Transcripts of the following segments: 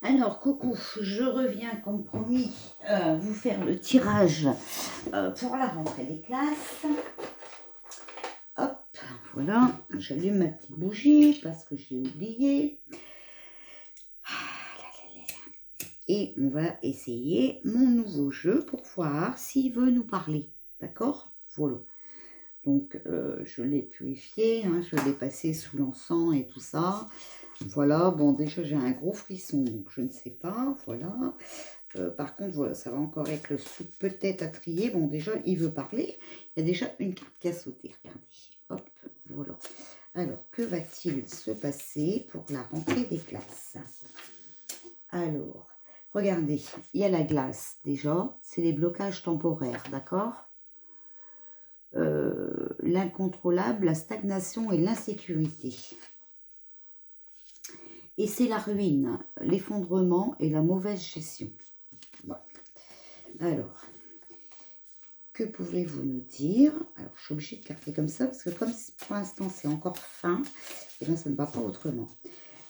Alors, coucou, je reviens comme promis vous faire le tirage pour la rentrée des classes. Hop, voilà, j'allume ma petite bougie parce que j'ai oublié. Et on va essayer mon nouveau jeu pour voir s'il veut nous parler. D'accord? Voilà. Donc, je l'ai purifié, hein, je l'ai passé sous l'encens et tout ça. Voilà, bon, déjà j'ai un gros frisson, donc je ne sais pas, voilà. Par contre, voilà, ça va encore être le sou peut-être à trier. Bon, déjà, il veut parler. Il y a déjà une carte qui a sauté, regardez. Hop, voilà. Alors, que va-t-il se passer pour la rentrée des classes? Alors, regardez, il y a la glace, déjà. C'est les blocages temporaires, d'accord? L'incontrôlable, la stagnation et l'insécurité. Et c'est la ruine, l'effondrement et la mauvaise gestion. Voilà. Alors, que pouvez-vous nous dire? Alors, je suis obligée de carter comme ça, parce que comme pour l'instant, c'est encore fin, et bien, ça ne va pas autrement.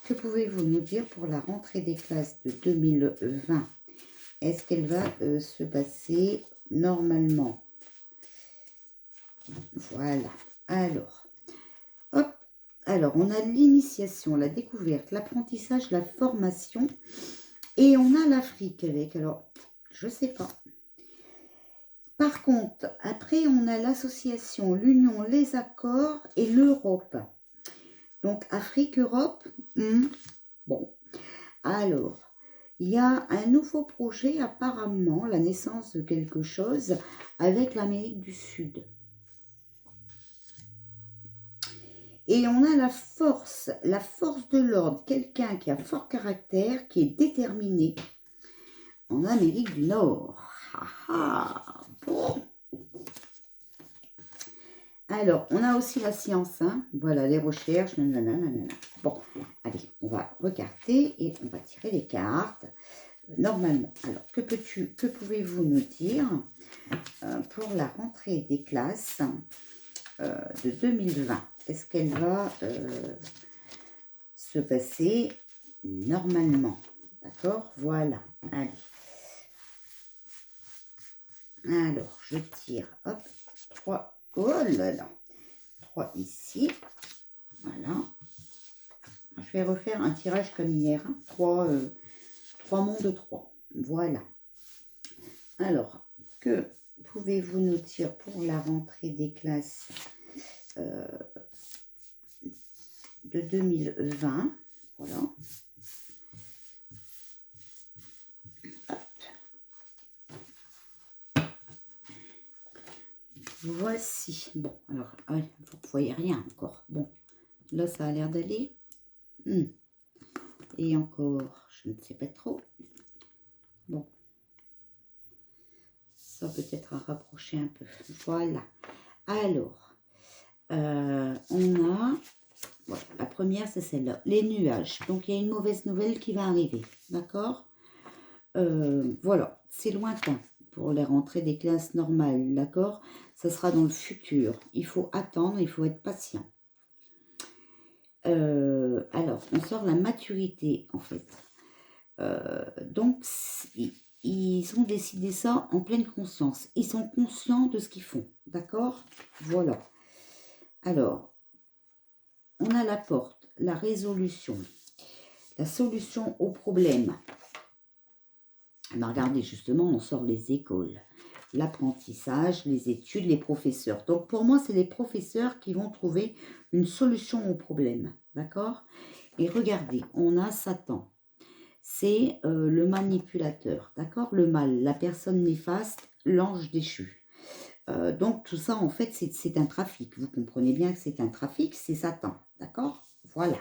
Que pouvez-vous nous dire pour la rentrée des classes de 2020? Est-ce qu'elle va se passer normalement? Voilà. Alors, hop. Alors, on a l'initiation, la découverte, l'apprentissage, la formation, et on a l'Afrique avec. Alors, je ne sais pas. Par contre, après, on a l'association, l'Union, les accords et l'Europe. Donc, Afrique, Europe, bon. Alors, il y a un nouveau projet, apparemment, la naissance de quelque chose avec l'Amérique du Sud. Et on a la force de l'ordre, quelqu'un qui a fort caractère, qui est déterminé en Amérique du Nord. Ah ah, bon. Alors, on a aussi la science, hein. Voilà, les recherches, nanana. Bon, allez, on va regarder et on va tirer les cartes normalement. Alors, que pouvez-vous nous dire pour la rentrée des classes de 2020? Est-ce qu'elle va se passer normalement? D'accord? Voilà, allez. Alors, je tire, hop, 3. Oh là là, 3 ici. Voilà. Je vais refaire un tirage comme hier. 3 monts de 3. Voilà. Alors, que pouvez-vous nous dire pour la rentrée des classes de 2020? Voilà. Voici. Bon, alors, vous ne voyez rien encore. Bon, là, ça a l'air d'aller. Et encore, je ne sais pas trop. Bon. Ça peut-être à rapprocher un peu. Voilà. Alors, on a... Voilà, la première, c'est celle-là. Les nuages. Donc, il y a une mauvaise nouvelle qui va arriver. D'accord? Voilà. C'est lointain pour les rentrées des classes normales. D'accord? Ça sera dans le futur. Il faut attendre, il faut être patient. Alors, on sort la maturité, en fait. Donc, ils ont décidé ça en pleine conscience. Ils sont conscients de ce qu'ils font. D'accord? Voilà. Alors, on a la porte, la résolution, la solution au problème. Ben, regardez, justement, on sort les écoles, l'apprentissage, les études, les professeurs. Donc, pour moi, c'est les professeurs qui vont trouver une solution au problème. D'accord? Et regardez, on a Satan. C'est le manipulateur, d'accord? Le mal, la personne néfaste, l'ange déchu. Donc, tout ça, en fait, c'est un trafic. Vous comprenez bien que c'est un trafic, c'est Satan, d'accord? Voilà.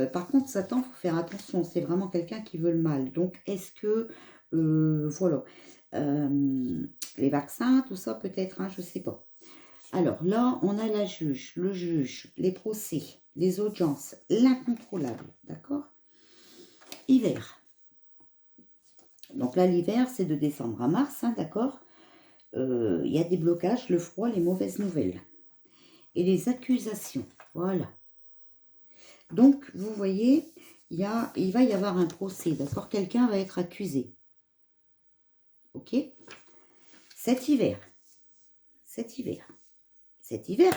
Par contre, Satan, il faut faire attention, c'est vraiment quelqu'un qui veut le mal. Donc, est-ce que, voilà, les vaccins, tout ça, peut-être, hein, je ne sais pas. Alors, là, on a la juge, le juge, les procès, les audiences, l'incontrôlable, d'accord? Hiver. Donc là, l'hiver, c'est de décembre à mars, hein, d'accord? Il y a des blocages, le froid, les mauvaises nouvelles. Et les accusations, voilà. Donc, vous voyez, il va y avoir un procès, d'accord? Quelqu'un va être accusé. Ok? Cet hiver,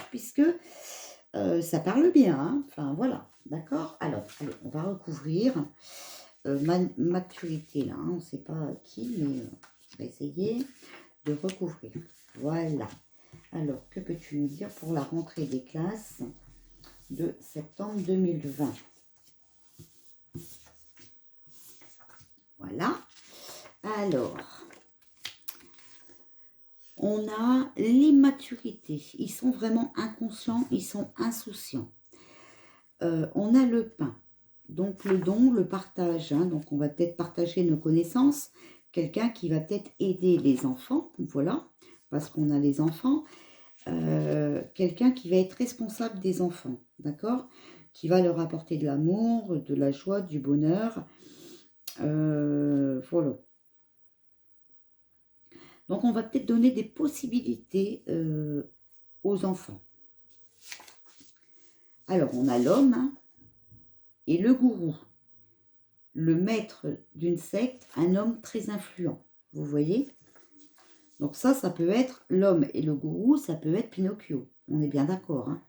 puisque ça parle bien, hein. Enfin voilà, d'accord? Alors, allez, on va recouvrir maturité là, hein. On ne sait pas qui, mais on va essayer de recouvrir. Voilà. Alors, que peux-tu nous dire pour la rentrée des classes de septembre 2020? Voilà. Alors, on a l'immaturité. Ils sont vraiment inconscients, ils sont insouciants. On a le pain. Donc, le don, le partage. Hein. Donc, on va peut-être partager nos connaissances. Quelqu'un qui va peut-être aider les enfants. Voilà. Parce qu'on a les enfants. Quelqu'un qui va être responsable des enfants. D'accord? Qui va leur apporter de l'amour, de la joie, du bonheur. Voilà. Donc, on va peut-être donner des possibilités aux enfants. Alors, on a l'homme hein, et le gourou. Le maître d'une secte, un homme très influent. Vous voyez? Donc ça peut être l'homme et le gourou, ça peut être Pinocchio. On est bien d'accord. Hein?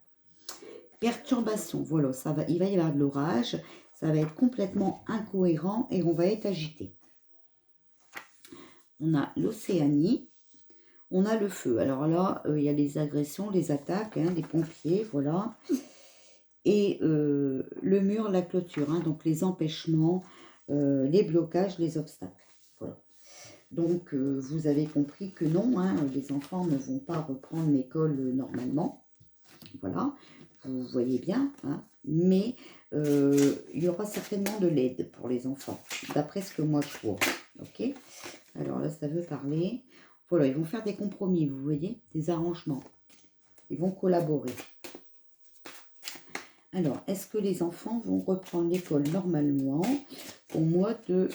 Perturbation, voilà, il va y avoir de l'orage. Ça va être complètement incohérent et on va être agité. On a l'Océanie. On a le feu. Alors là, il y a les agressions, les attaques, hein, les pompiers, voilà. Et le mur, la clôture, hein, donc les empêchements, les blocages, les obstacles. Voilà. Donc, vous avez compris que non, hein, les enfants ne vont pas reprendre l'école normalement. Voilà, vous voyez bien. Hein, mais il y aura certainement de l'aide pour les enfants, d'après ce que moi je vois. Ok. Alors là, ça veut parler. Voilà, ils vont faire des compromis, vous voyez, des arrangements. Ils vont collaborer. Alors, est-ce que les enfants vont reprendre l'école normalement au mois de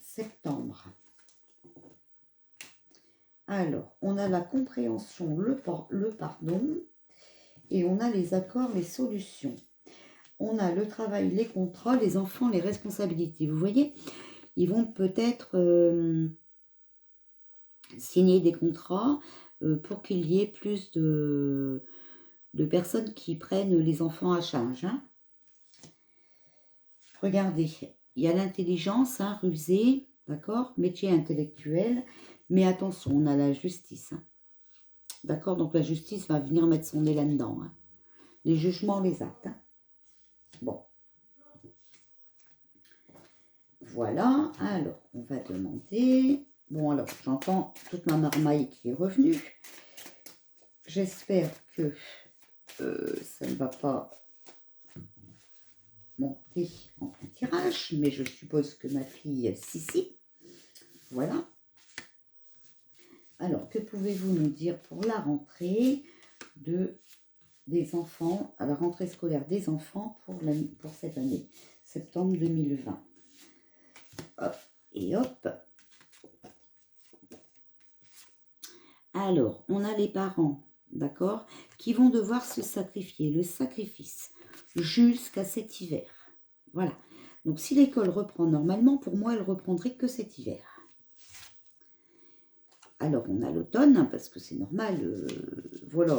septembre? Alors, on a la compréhension, le pardon, et on a les accords, les solutions. On a le travail, les contrats, les enfants, les responsabilités. Vous voyez, ils vont peut-être signer des contrats pour qu'il y ait plus de personnes qui prennent les enfants à charge. Hein. Regardez, il y a l'intelligence, hein, rusée, d'accord, métier intellectuel, mais attention, on a la justice. Hein. D'accord, donc la justice va venir mettre son nez là-dedans. Hein. Les jugements, les actes. Hein. Bon. Voilà, alors, on va demander... Bon, alors, j'entends toute ma marmaille qui est revenue. J'espère que ça ne va pas monter en plein tirage, mais je suppose que ma fille, si. Voilà. Alors, que pouvez-vous nous dire pour la rentrée des enfants, à la rentrée scolaire des enfants pour cette année, septembre 2020? Hop, et hop. Alors, on a les parents, d'accord, qui vont devoir se sacrifier, le sacrifice, jusqu'à cet hiver. Voilà. Donc, si l'école reprend normalement, pour moi, elle reprendrait que cet hiver. Alors, on a l'automne, hein, parce que c'est normal. Voilà,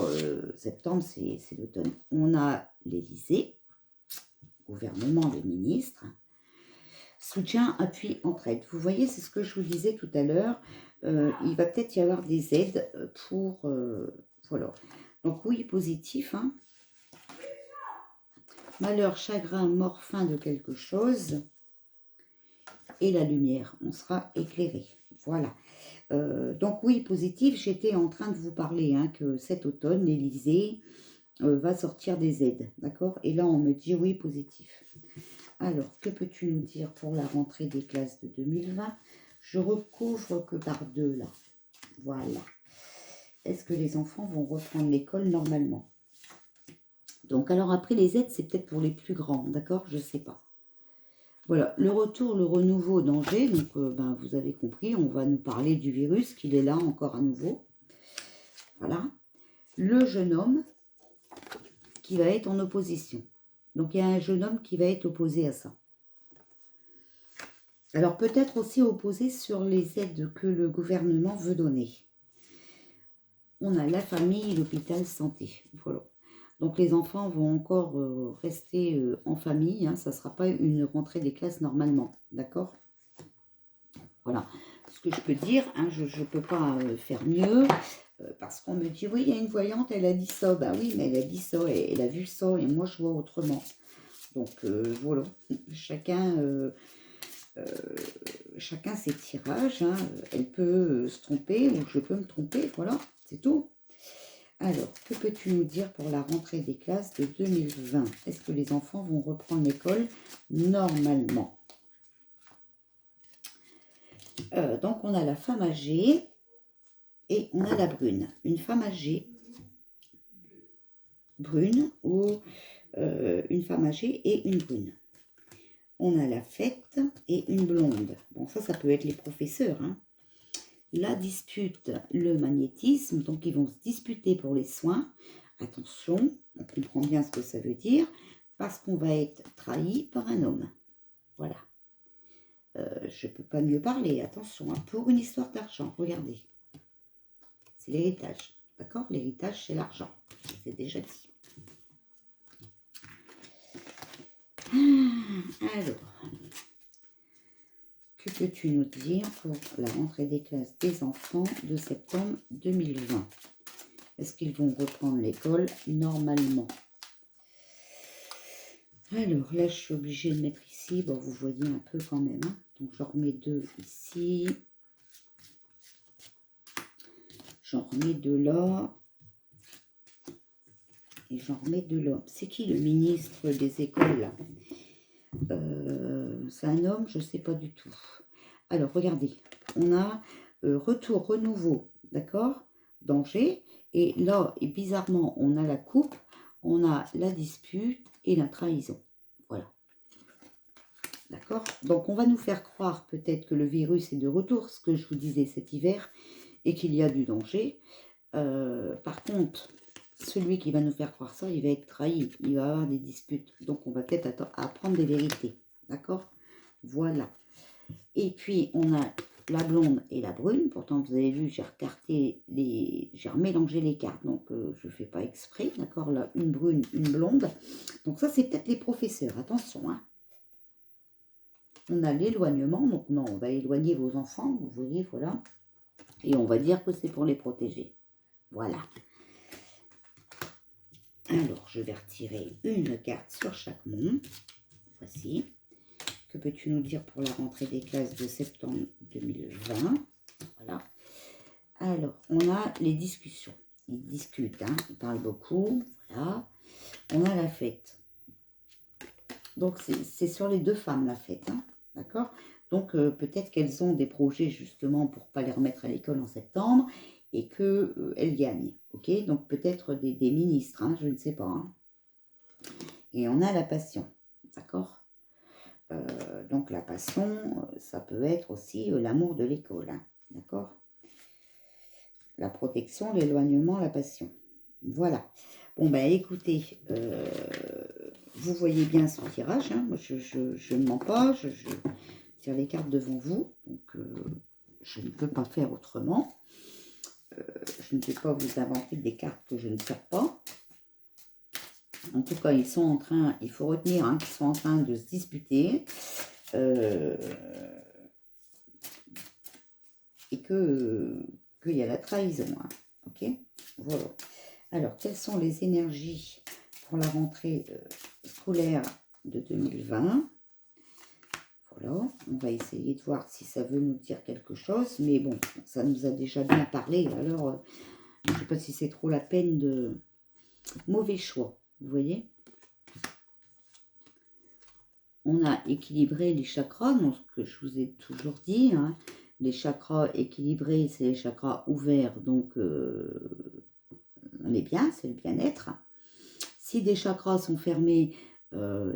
septembre, c'est l'automne. On a l'Élysée, gouvernement, les ministres. Soutien, appui, entraide. Vous voyez, c'est ce que je vous disais tout à l'heure. Il va peut-être y avoir des aides pour... voilà. Donc, oui, positif. Hein. Malheur, chagrin, mort, fin de quelque chose. Et la lumière, on sera éclairé. Voilà. Donc oui, positif, j'étais en train de vous parler hein, que cet automne, l'Élysée va sortir des aides, d'accord? Et là, on me dit oui, positif. Alors, que peux-tu nous dire pour la rentrée des classes de 2020? Je recouvre que par 2 là. Voilà. Est-ce que les enfants vont reprendre l'école normalement? Donc, alors après, les aides, c'est peut-être pour les plus grands, d'accord? Je ne sais pas. Voilà, le retour, le renouveau, danger. Donc, ben, vous avez compris, on va nous parler du virus, qu'il est là encore à nouveau. Voilà. Le jeune homme qui va être en opposition. Donc, il y a un jeune homme qui va être opposé à ça. Alors peut-être aussi opposé sur les aides que le gouvernement veut donner. On a la famille, l'hôpital, santé. Voilà. Donc les enfants vont encore rester en famille. Hein, ça ne sera pas une rentrée des classes normalement. D'accord? Voilà. Ce que je peux dire, hein, je ne peux pas faire mieux. Parce qu'on me dit, oui, il y a une voyante, elle a dit ça. Ben oui, mais elle a dit ça, elle a vu ça, et moi je vois autrement. Donc voilà, chacun, chacun ses tirages. Hein. Elle peut se tromper ou je peux me tromper, voilà, c'est tout. Alors, que peux-tu nous dire pour la rentrée des classes de 2020? Est-ce que les enfants vont reprendre l'école normalement? Donc, on a la femme âgée et on a la brune. Une femme âgée brune ou une femme âgée et une brune. On a la fête et une blonde. Bon, ça peut être les professeurs. Hein. La dispute, le magnétisme. Donc, ils vont se disputer pour les soins. Attention, on comprend bien ce que ça veut dire. Parce qu'on va être trahi par un homme. Voilà. Je ne peux pas mieux parler. Attention, hein, pour une histoire d'argent. Regardez. C'est l'héritage. D'accord? L'héritage, c'est l'argent. Je vous ai déjà dit. Alors, que peux-tu nous dire pour la rentrée des classes des enfants de septembre 2020? Est-ce qu'ils vont reprendre l'école normalement? Alors, là, je suis obligée de mettre ici. Bon, vous voyez un peu quand même. Hein. Donc, j'en remets 2 ici. J'en remets 2 là. Et j'en remets 2 là. C'est qui le ministre des écoles là? C'est un homme, je ne sais pas du tout. Alors, regardez. On a retour, renouveau, d'accord? Danger. Et là, et bizarrement, on a la coupe, on a la dispute et la trahison. Voilà. D'accord? Donc, on va nous faire croire peut-être que le virus est de retour, ce que je vous disais cet hiver, et qu'il y a du danger. Par contre, celui qui va nous faire croire ça, il va être trahi, il va avoir des disputes. Donc, on va peut-être apprendre des vérités. D'accord? Voilà. Et puis, on a la blonde et la brune. Pourtant, vous avez vu, j'ai remélangé les cartes. Donc, je ne fais pas exprès. D'accord? Là, une brune, une blonde. Donc, ça, c'est peut-être les professeurs. Attention, hein. On a l'éloignement. Donc, non, on va éloigner vos enfants. Vous voyez, voilà. Et on va dire que c'est pour les protéger. Voilà. Alors, je vais retirer une carte sur chaque monde. Voici. Que peux-tu nous dire pour la rentrée des classes de septembre 2020? Voilà. Alors, on a les discussions. Ils discutent, hein, ils parlent beaucoup. Voilà. On a la fête. Donc, c'est sur les 2 femmes, la fête. Hein, d'accord? Donc, peut-être qu'elles ont des projets, justement, pour ne pas les remettre à l'école en septembre et qu'elles gagnent. Ok? Donc, peut-être des ministres, hein, je ne sais pas. Hein. Et on a la passion. D'accord? Donc, la passion, ça peut être aussi l'amour de l'école. Hein, d'accord? La protection, l'éloignement, la passion. Voilà. Bon, ben écoutez, vous voyez bien son tirage. Hein. Moi, je ne mens pas. Je tire les cartes devant vous. Donc, je ne peux pas faire autrement. Je ne vais pas vous inventer des cartes que je ne sers pas. En tout cas, ils sont en train, il faut retenir hein, qu'ils sont en train de se disputer. Et qu'il y a la trahison. Hein. Ok? Voilà. Alors, quelles sont les énergies pour la rentrée scolaire de 2020? Voilà. On va essayer de voir si ça veut nous dire quelque chose. Mais bon, ça nous a déjà bien parlé. Alors, je ne sais pas si c'est trop la peine de... Mauvais choix, vous voyez? On a équilibré les chakras, donc ce que je vous ai toujours dit. Hein. Les chakras équilibrés, c'est les chakras ouverts, donc on est bien, c'est le bien-être. Si des chakras sont fermés,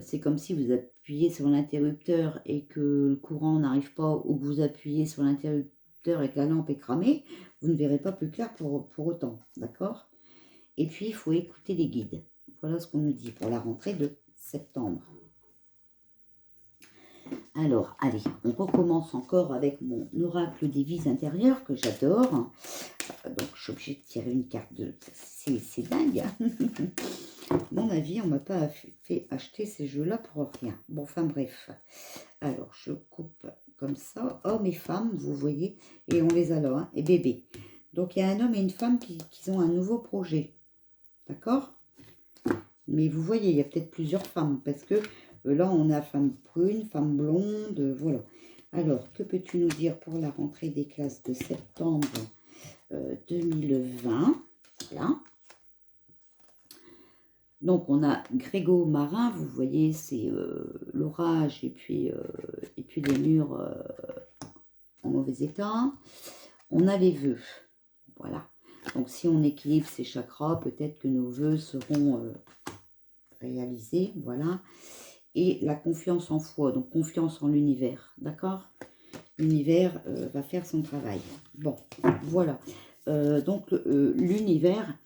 c'est comme si vous appuyez sur l'interrupteur et que le courant n'arrive pas, ou que vous appuyez sur l'interrupteur et que la lampe est cramée, vous ne verrez pas plus clair pour autant, d'accord? Et puis, il faut écouter les guides. Voilà ce qu'on nous dit pour la rentrée de septembre. Alors, allez, on recommence encore avec mon oracle des vies intérieures que j'adore. Donc, je suis obligée de tirer une carte de... C'est dingue. À mon avis, on ne m'a pas fait acheter ces jeux-là pour rien. Bon, enfin bref. Alors, je coupe comme ça. Hommes et femmes, vous voyez. Et on les a là, hein, et bébé. Donc, il y a un homme et une femme qui ont un nouveau projet. D'accord? Mais vous voyez, il y a peut-être plusieurs femmes. Parce que là, on a femme brune, femme blonde, voilà. Alors, que peux-tu nous dire pour la rentrée des classes de septembre 2020? Voilà. Donc, on a Grégo Marin, vous voyez, c'est l'orage et puis les murs en mauvais état. On a les vœux, voilà. Donc, si on équilibre ces chakras, peut-être que nos vœux seront réalisés, voilà. Et la confiance en foi, donc confiance en l'univers, d'accord? L'univers va faire son travail. Bon, voilà. Donc, l'univers,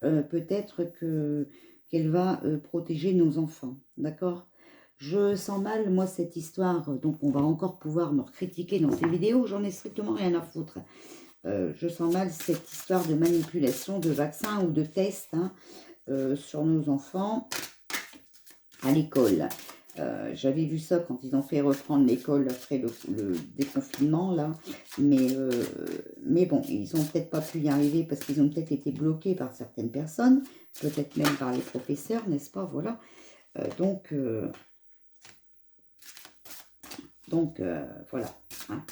peut-être qu'elle va protéger nos enfants, d'accord? Je sens mal, moi, cette histoire, donc on va encore pouvoir me critiquer dans ces vidéos, j'en ai strictement rien à foutre. Je sens mal cette histoire de manipulation de vaccins ou de tests hein, sur nos enfants à l'école. J'avais vu ça quand ils ont fait reprendre l'école après le déconfinement, là. Mais bon, ils n'ont peut-être pas pu y arriver parce qu'ils ont peut-être été bloqués par certaines personnes, peut-être même par les professeurs, n'est-ce pas? Voilà. Voilà. Hein.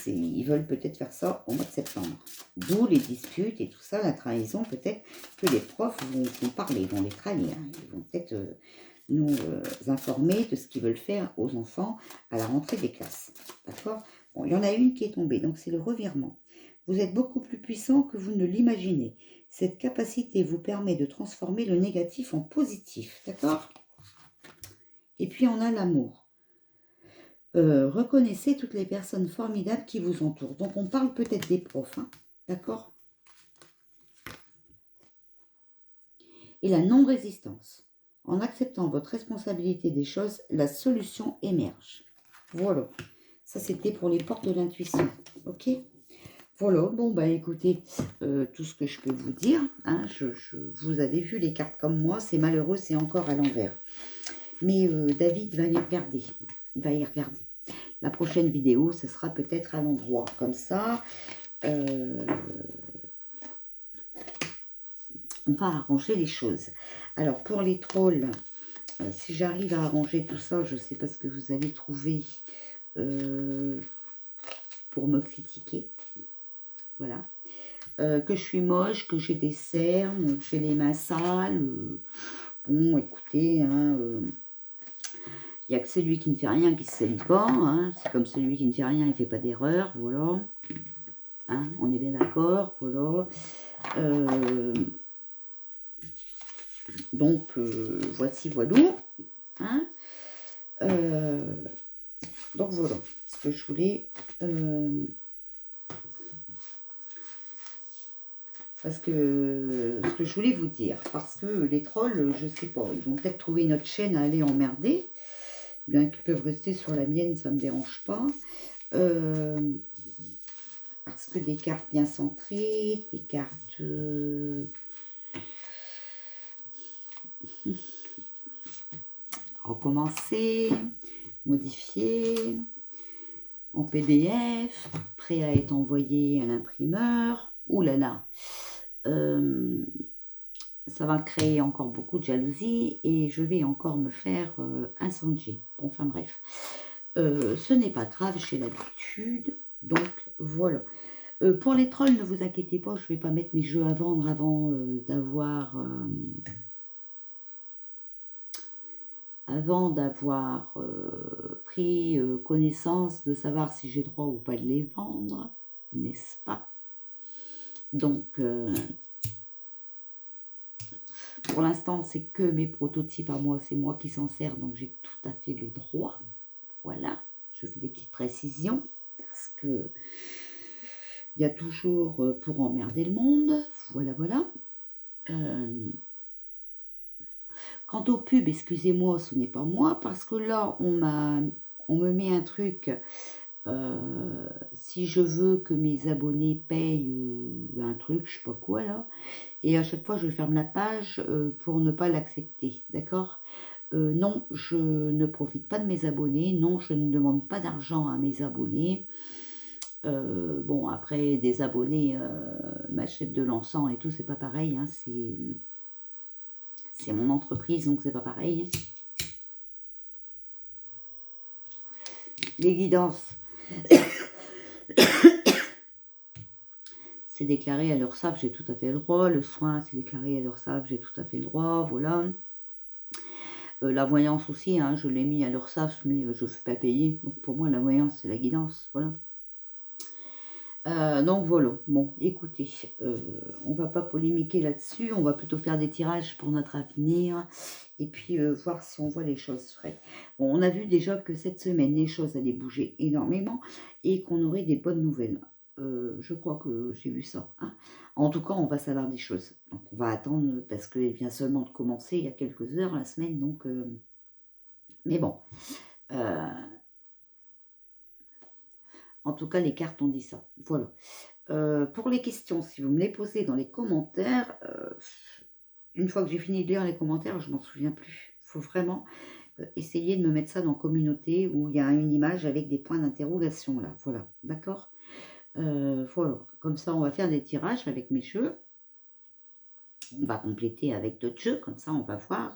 Ils veulent peut-être faire ça au mois de septembre. D'où les disputes et tout ça, la trahison. Peut-être que les profs vont parler, vont les trahir. Hein. Ils vont peut-être nous informer de ce qu'ils veulent faire aux enfants à la rentrée des classes. D'accord? Bon, il y en a une qui est tombée, donc c'est le revirement. Vous êtes beaucoup plus puissant que vous ne l'imaginez. Cette capacité vous permet de transformer le négatif en positif. D'accord? Et puis on a l'amour. Reconnaissez toutes les personnes formidables qui vous entourent. Donc, on parle peut-être des profs, hein, d'accord? Et la non-résistance. En acceptant votre responsabilité des choses, la solution émerge. Voilà. Ça, c'était pour les portes de l'intuition. Ok? Voilà. Bon, bah écoutez, tout ce que je peux vous dire, hein, vous avez vu les cartes comme moi, c'est malheureux, c'est encore à l'envers. Mais David va y regarder. Il va y regarder. La prochaine vidéo, ce sera peut-être à l'endroit, comme ça. On va arranger les choses. Alors, pour les trolls, si j'arrive à arranger tout ça, je ne sais pas ce que vous allez trouver pour me critiquer. Voilà. Que je suis moche, que j'ai des cernes, que j'ai les mains sales. Bon, écoutez, hein, il n'y a que celui qui ne fait rien qui ne se salit pas. Hein. C'est comme celui qui ne fait rien, il ne fait pas d'erreur. Voilà. Hein, on est bien d'accord. Voilà. Donc, voici, voilà. Hein. Donc, voilà ce que je voulais... ce que je voulais vous dire. Parce que les trolls, je sais pas, ils vont peut-être trouver une autre chaîne à aller emmerder. Bien qu'ils peuvent rester sur la mienne, ça ne me dérange pas. Parce que des cartes bien centrées, des cartes... recommencer, modifier, en PDF, prêt à être envoyé à l'imprimeur. Ouh là là, ça va créer encore beaucoup de jalousie et je vais encore me faire incendier. Bon, enfin bref, ce n'est pas grave, j'ai l'habitude, donc voilà. Pour les trolls, ne vous inquiétez pas, je ne vais pas mettre mes jeux à vendre avant d'avoir pris connaissance de savoir si j'ai droit ou pas de les vendre, n'est-ce pas? Donc, pour l'instant, c'est que mes prototypes à moi, c'est moi qui s'en sers, donc j'ai tout à fait le droit. Voilà, je fais des petites précisions, parce que il y a toujours pour emmerder le monde, voilà, voilà. Quant au pub, excusez-moi, ce n'est pas moi, parce que là, on on me met un truc, si je veux que mes abonnés payent un truc, je sais pas quoi là, et à chaque fois je ferme la page pour ne pas l'accepter, d'accord? Non, je ne profite pas de mes abonnés, non, je ne demande pas d'argent à mes abonnés. Bon, après, des abonnés m'achètent de l'encens et tout, c'est pas pareil, hein, c'est mon entreprise, donc c'est pas pareil. Les guidances, c'est déclaré à l'URSSAF, j'ai tout à fait le droit. Le soin, c'est déclaré à l'URSSAF, j'ai tout à fait le droit, voilà. La voyance aussi, hein, je l'ai mis à l'URSSAF, mais je ne fais pas payer. Donc pour moi, la voyance, c'est la guidance, voilà. Donc voilà, bon, écoutez, on va pas polémiquer là-dessus, on va plutôt faire des tirages pour notre avenir, et puis voir si on voit les choses vraies. Bon, on a vu déjà que cette semaine, les choses allaient bouger énormément, et qu'on aurait des bonnes nouvelles. Je crois que j'ai vu ça, hein. En tout cas, on va savoir des choses. Donc on va attendre, parce qu'elle vient seulement de commencer il y a quelques heures, la semaine, donc... mais bon... en tout cas, les cartes ont dit ça. Voilà. Pour les questions, si vous me les posez dans les commentaires, une fois que j'ai fini de lire les commentaires, je m'en souviens plus. Il faut vraiment essayer de me mettre ça dans communauté où il y a une image avec des points d'interrogation là. Voilà, d'accord. Voilà, comme ça on va faire des tirages avec mes jeux. On va compléter avec d'autres jeux, comme ça on va voir.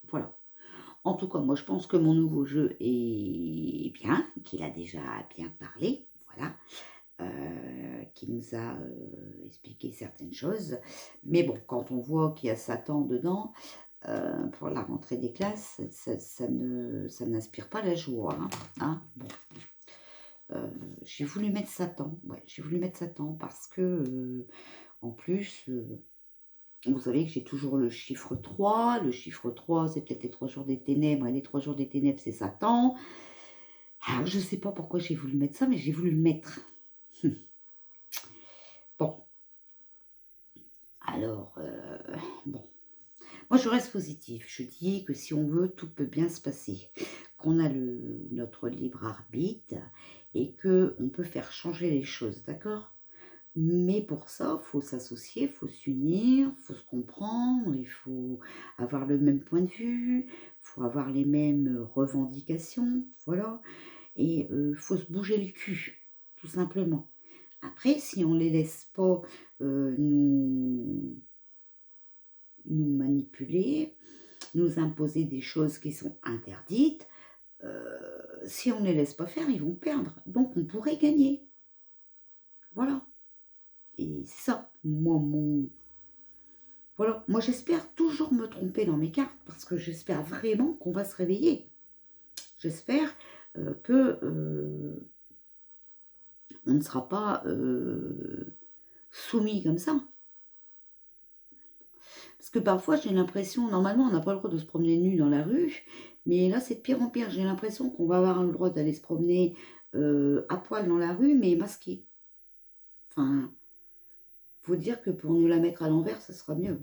Voilà. En tout cas, moi je pense que mon nouveau jeu est bien, qu'il a déjà bien parlé. Voilà. Qui nous a expliqué certaines choses. Mais bon, quand on voit qu'il y a Satan dedans, pour la rentrée des classes, ça n'inspire pas la joie. Hein, hein, bon. J'ai voulu mettre Satan. Ouais, j'ai voulu mettre Satan parce que, en plus, vous savez que j'ai toujours le chiffre 3. Le chiffre 3, c'est peut-être les 3 jours des ténèbres. Et les 3 jours des ténèbres, c'est Satan. Alors, je ne sais pas pourquoi j'ai voulu mettre ça, mais j'ai voulu le mettre. Bon. Alors, bon. Moi, je reste positive. Je dis que si on veut, tout peut bien se passer. Qu'on a notre libre arbitre et qu'on peut faire changer les choses, d'accord? Mais pour ça, il faut s'associer, il faut s'unir, il faut se comprendre, il faut avoir le même point de vue, il faut avoir les mêmes revendications, voilà. Et il faut se bouger le cul, tout simplement. Après, si on ne les laisse pas nous manipuler, nous imposer des choses qui sont interdites, si on ne les laisse pas faire, ils vont perdre. Donc, on pourrait gagner. Voilà. Et c'est ça. Voilà. Moi, j'espère toujours me tromper dans mes cartes parce que j'espère vraiment qu'on va se réveiller. J'espère que on ne sera pas soumis comme ça. Parce que parfois, j'ai l'impression, normalement, on n'a pas le droit de se promener nu dans la rue, mais là, c'est de pire en pire. J'ai l'impression qu'on va avoir le droit d'aller se promener à poil dans la rue, mais masqué. Enfin, faut dire que pour nous la mettre à l'envers, ça sera mieux.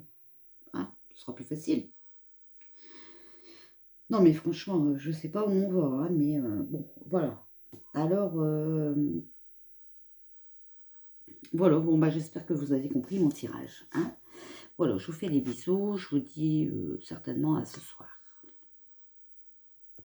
Hein, ce sera plus facile. Non, mais franchement, je ne sais pas où on va, hein, mais bon, voilà. Alors, voilà, bon, bah, j'espère que vous avez compris mon tirage. Hein. Voilà, je vous fais des bisous, je vous dis certainement à ce soir.